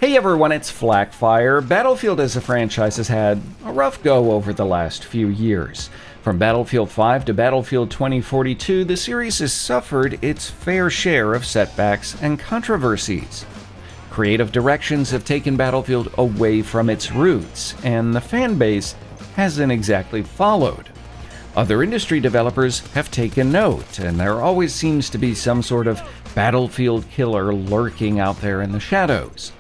Hey everyone, it's FLAK. Battlefield as a franchise has had a rough go over the last few years. From Battlefield 5 to Battlefield 2042, the series has suffered its fair share of setbacks and controversies. Creative directions have taken Battlefield away from its roots, and the fan base hasn't exactly followed. Other industry developers have taken note, and there always seems to be some sort of Battlefield killer lurking out there in the shadows.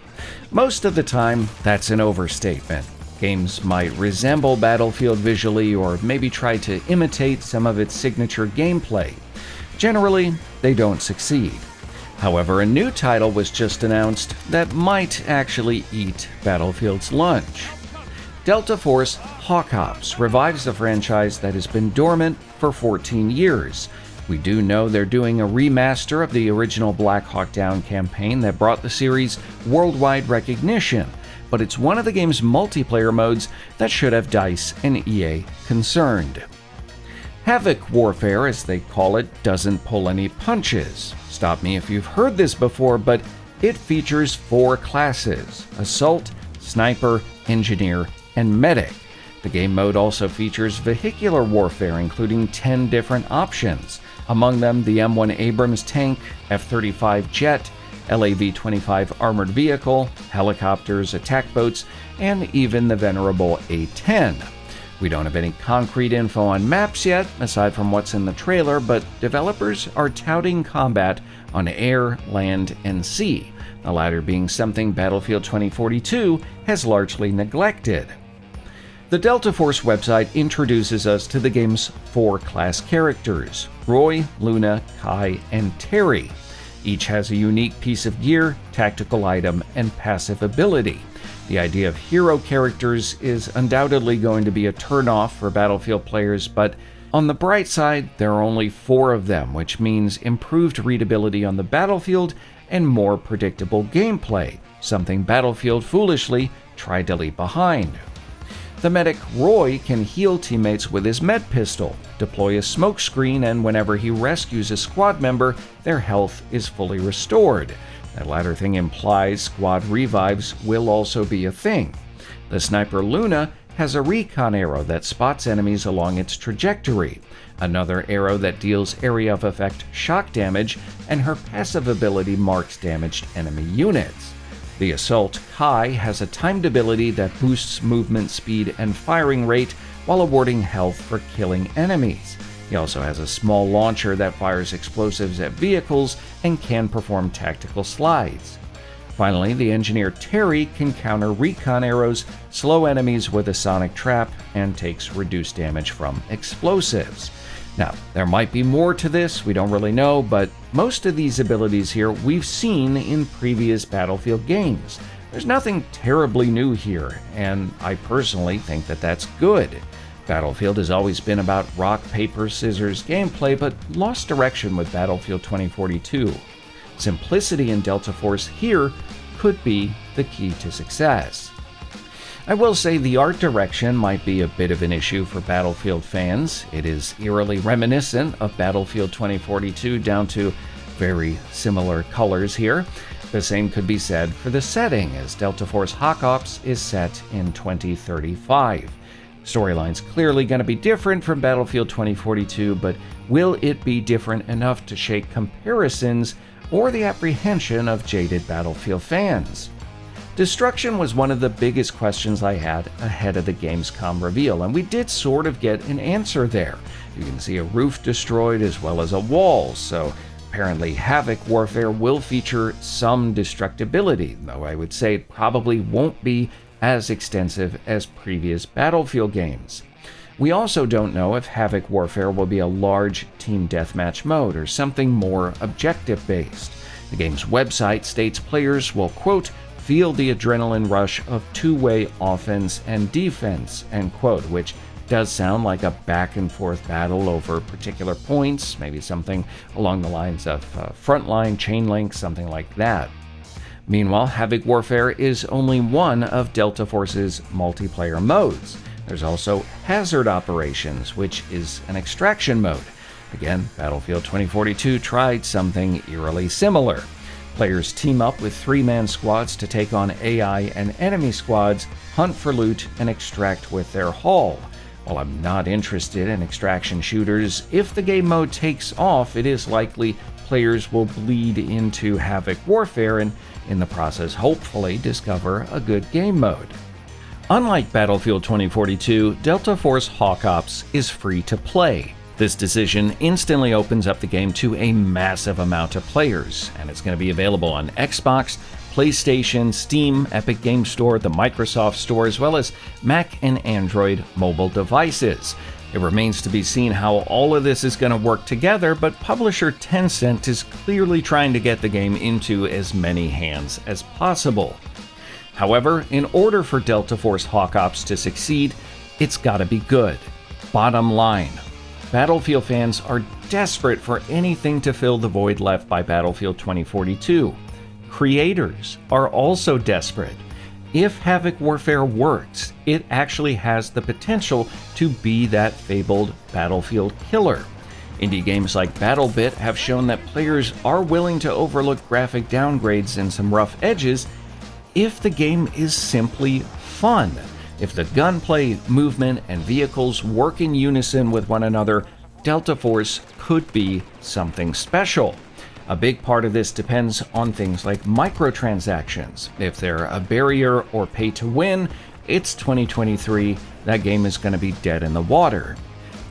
Most of the time, that's an overstatement. Games might resemble Battlefield visually or maybe try to imitate some of its signature gameplay. Generally, they don't succeed. However, a new title was just announced that might actually eat Battlefield's lunch. Delta Force Hawk Ops revives the franchise that has been dormant for 14 years. We do know they're doing a remaster of the original Black Hawk Down campaign that brought the series worldwide recognition, but it's one of the game's multiplayer modes that should have DICE and EA concerned. Havoc Warfare, as they call it, doesn't pull any punches. Stop me if you've heard this before, but it features 4 classes: Assault, Sniper, Engineer, and Medic. The game mode also features vehicular warfare, including 10 different options. Among them, the M1 Abrams tank, F-35 jet, LAV-25 armored vehicle, helicopters, attack boats, and even the venerable A-10. We don't have any concrete info on maps yet, aside from what's in the trailer, but developers are touting combat on air, land, and sea, the latter being something Battlefield 2042 has largely neglected. The Delta Force website introduces us to the game's 4 class characters: Roy, Luna, Kai, and Terry. Each has a unique piece of gear, tactical item, and passive ability. The idea of hero characters is undoubtedly going to be a turn-off for Battlefield players, but on the bright side, there are only 4 of them, which means improved readability on the battlefield and more predictable gameplay, something Battlefield foolishly tried to leave behind. The medic Roy can heal teammates with his med pistol, deploy a smoke screen, and whenever he rescues a squad member, their health is fully restored. That latter thing implies squad revives will also be a thing. The sniper Luna has a recon arrow that spots enemies along its trajectory, another arrow that deals area of effect shock damage, and her passive ability marks damaged enemy units. The Assault Kai has a timed ability that boosts movement speed and firing rate while awarding health for killing enemies. He also has a small launcher that fires explosives at vehicles and can perform tactical slides. Finally, the Engineer Terry can counter recon arrows, slow enemies with a sonic trap, and takes reduced damage from explosives. Now, there might be more to this, we don't really know, but most of these abilities here we've seen in previous Battlefield games. There's nothing terribly new here, and I personally think that that's good. Battlefield has always been about rock, paper, scissors gameplay, but lost direction with Battlefield 2042. Simplicity in Delta Force here could be the key to success. I will say the art direction might be a bit of an issue for Battlefield fans. It is eerily reminiscent of Battlefield 2042 down to very similar colors here. The same could be said for the setting, as Delta Force Hawk Ops is set in 2035. Storyline's clearly going to be different from Battlefield 2042, but will it be different enough to shake comparisons or the apprehension of jaded Battlefield fans? Destruction was one of the biggest questions I had ahead of the Gamescom reveal, and we did sort of get an answer there. You can see a roof destroyed as well as a wall, so apparently Havoc Warfare will feature some destructibility, though I would say it probably won't be as extensive as previous Battlefield games. We also don't know if Havoc Warfare will be a large team deathmatch mode or something more objective-based. The game's website states players will, quote, feel the adrenaline rush of two-way offense and defense, end quote, which does sound like a back-and-forth battle over particular points, maybe something along the lines of frontline, chain link, something like that. Meanwhile, Havoc Warfare is only one of Delta Force's multiplayer modes. There's also Hazard Operations, which is an extraction mode. Again, Battlefield 2042 tried something eerily similar. Players team up with 3-man squads to take on AI and enemy squads, hunt for loot, and extract with their haul. While I'm not interested in extraction shooters, if the game mode takes off, it is likely players will bleed into Havoc Warfare and, in the process, hopefully discover a good game mode. Unlike Battlefield 2042, Delta Force Hawk Ops is free to play. This decision instantly opens up the game to a massive amount of players, and it's going to be available on Xbox, PlayStation, Steam, Epic Game Store, the Microsoft Store, as well as Mac and Android mobile devices. It remains to be seen how all of this is going to work together, but publisher Tencent is clearly trying to get the game into as many hands as possible. However, in order for Delta Force Hawk Ops to succeed, it's gotta be good. Bottom line, Battlefield fans are desperate for anything to fill the void left by Battlefield 2042. Creators are also desperate. If Havoc Warfare works, it actually has the potential to be that fabled Battlefield killer. Indie games like BattleBit have shown that players are willing to overlook graphic downgrades and some rough edges if the game is simply fun. If the gunplay, movement, and vehicles work in unison with one another, Delta Force could be something special. A big part of this depends on things like microtransactions. If they're a barrier or pay to win, it's 2023, that game is going to be dead in the water.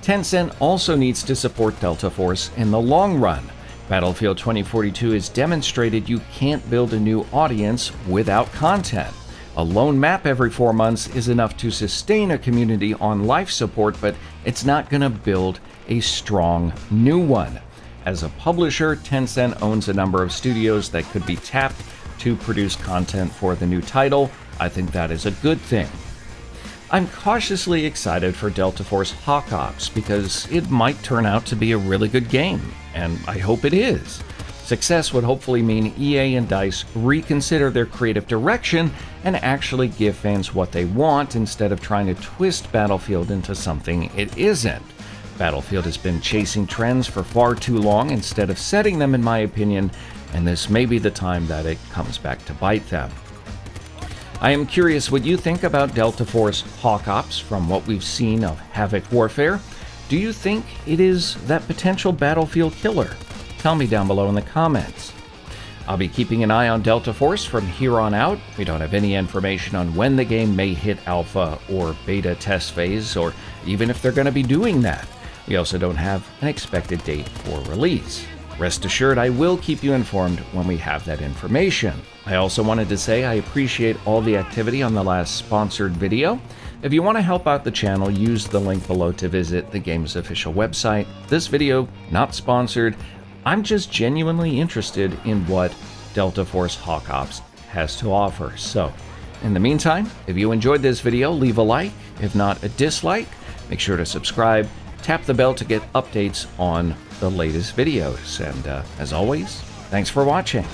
Tencent also needs to support Delta Force in the long run. Battlefield 2042 has demonstrated you can't build a new audience without content. A lone map every 4 months is enough to sustain a community on life support, but it's not going to build a strong new one. As a publisher, Tencent owns a number of studios that could be tapped to produce content for the new title. I think that is a good thing. I'm cautiously excited for Delta Force Hawk Ops because it might turn out to be a really good game, and I hope it is. Success would hopefully mean EA and DICE reconsider their creative direction and actually give fans what they want instead of trying to twist Battlefield into something it isn't. Battlefield has been chasing trends for far too long instead of setting them, in my opinion, and this may be the time that it comes back to bite them. I am curious what you think about Delta Force Hawk Ops from what we've seen of Havoc Warfare. Do you think it is that potential Battlefield killer? Tell me down below in the comments. I'll be keeping an eye on Delta Force from here on out. We don't have any information on when the game may hit alpha or beta test phase, or even if they're going to be doing that. We also don't have an expected date for release. Rest assured, I will keep you informed when we have that information. I also wanted to say I appreciate all the activity on the last sponsored video. If you want to help out the channel, use the link below to visit the game's official website. This video, not sponsored. I'm just genuinely interested in what Delta Force Hawk Ops has to offer. So, in the meantime, if you enjoyed this video, leave a like. If not, a dislike. Make sure to subscribe. Tap the bell to get updates on the latest videos. And as always, thanks for watching.